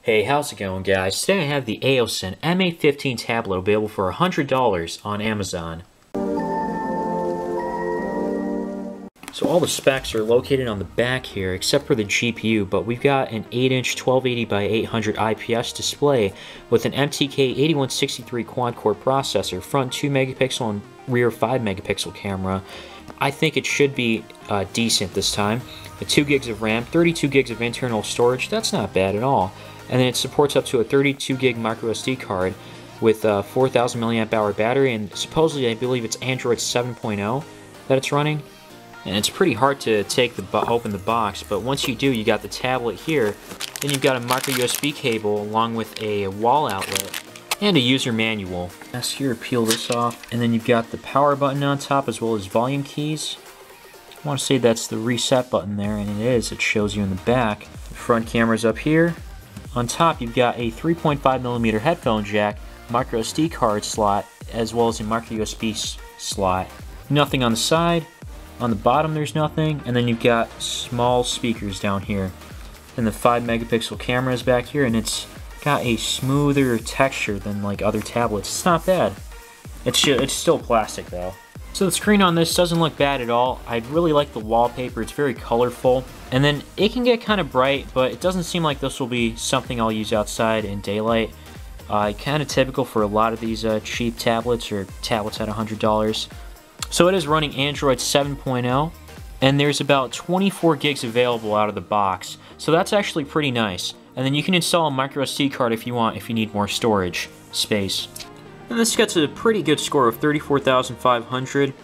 Hey, how's it going, guys? Today I have the AOSON M815 tablet available for $100 on Amazon. So all the specs are located on the back here, except for the GPU, but we've got an 8-inch 1280 by 800 IPS display with an MTK 8163 quad-core processor, front 2 megapixel and rear 5 megapixel camera. I think it should be decent this time. The 2 gigs of RAM, 32 gigs of internal storage, that's not bad at all. And then it supports up to a 32 gig micro SD card with a 4000 milliamp hour battery, and supposedly I believe it's Android 7.0 that it's running. And it's pretty hard to open the box, but once you do, you got the tablet here. Then you've got a micro USB cable along with a wall outlet and a user manual. Let's here peel this off, and then you've got the power button on top as well as volume keys. I want to say that's the reset button there, and it is. It shows you in the back. The front camera's up here. On top, you've got a 3.5mm headphone jack, micro SD card slot, as well as a micro USB slot. Nothing on the side. On the bottom, there's nothing. And then you've got small speakers down here. And the 5 megapixel camera is back here, and it's got a smoother texture than like other tablets. It's not bad. It's still plastic though. So the screen on this doesn't look bad at all. I really like the wallpaper. It's very colorful. And then it can get kind of bright, but it doesn't seem like this will be something I'll use outside in daylight. Kind of typical for a lot of these cheap tablets or tablets at $100. So it is running Android 7.0, and there's about 24 gigs available out of the box. So that's actually pretty nice. And then you can install a micro SD card if you want, if you need more storage space. And this gets a pretty good score of 34,500.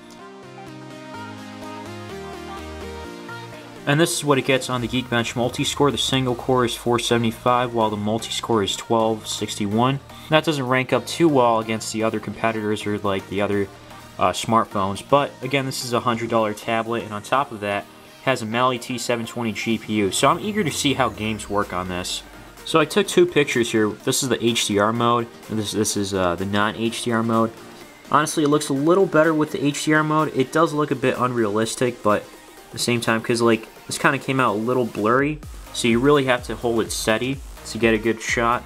And this is what it gets on the Geekbench multi-score. The single core is 475, while the multi-score is 1261. That doesn't rank up too well against the other competitors or like the other smartphones. But again, this is a $100 tablet, and on top of that, it has a Mali T720 GPU. So I'm eager to see how games work on this. So I took two pictures here. This is the HDR mode, and this is the non-HDR mode. Honestly, it looks a little better with the HDR mode. It does look a bit unrealistic, but at the same time, because like this kind of came out a little blurry, so you really have to hold it steady to get a good shot.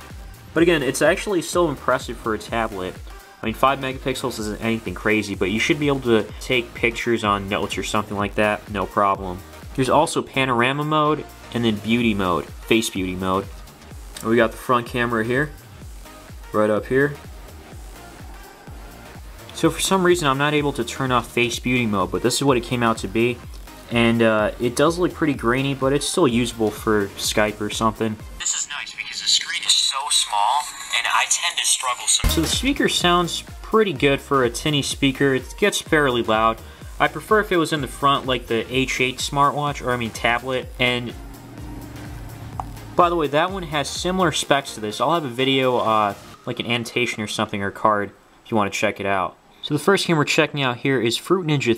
But again, it's actually still impressive for a tablet. I mean, 5 megapixels isn't anything crazy, but you should be able to take pictures on notes or something like that, no problem. There's also panorama mode and then beauty mode, face beauty mode. We got the front camera here, right up here. So for some reason I'm not able to turn off face beauty mode, but this is what it came out to be. And it does look pretty grainy, but it's still usable for Skype or something. This is nice because the screen is so small and I tend to struggle sometimes. So the speaker sounds pretty good for a tinny speaker. It gets fairly loud. I prefer if it was in the front like the H8 smartwatch, or I mean tablet. And by the way, that one has similar specs to this. I'll have a video, like an annotation or something, or card, if you want to check it out. So the first game we're checking out here is Fruit Ninja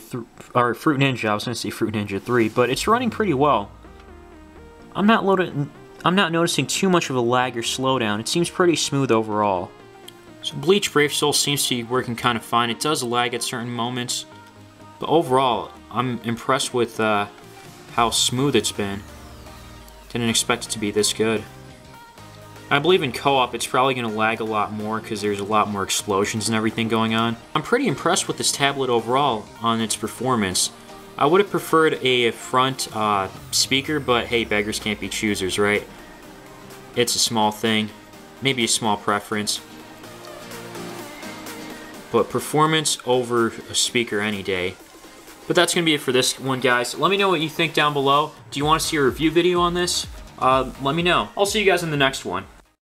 3, but it's running pretty well. I'm not noticing too much of a lag or slowdown. It seems pretty smooth overall. So Bleach Brave Soul seems to be working kind of fine. It does lag at certain moments, but overall, I'm impressed with how smooth it's been. Didn't expect it to be this good. I believe in co-op it's probably going to lag a lot more because there's a lot more explosions and everything going on. I'm pretty impressed with this tablet overall on its performance. I would have preferred a front speaker, but hey, beggars can't be choosers, right? It's a small thing, maybe a small preference. But performance over a speaker any day. But that's going to be it for this one, guys. Let me know what you think down below. Do you want to see a review video on this? Let me know. I'll see you guys in the next one.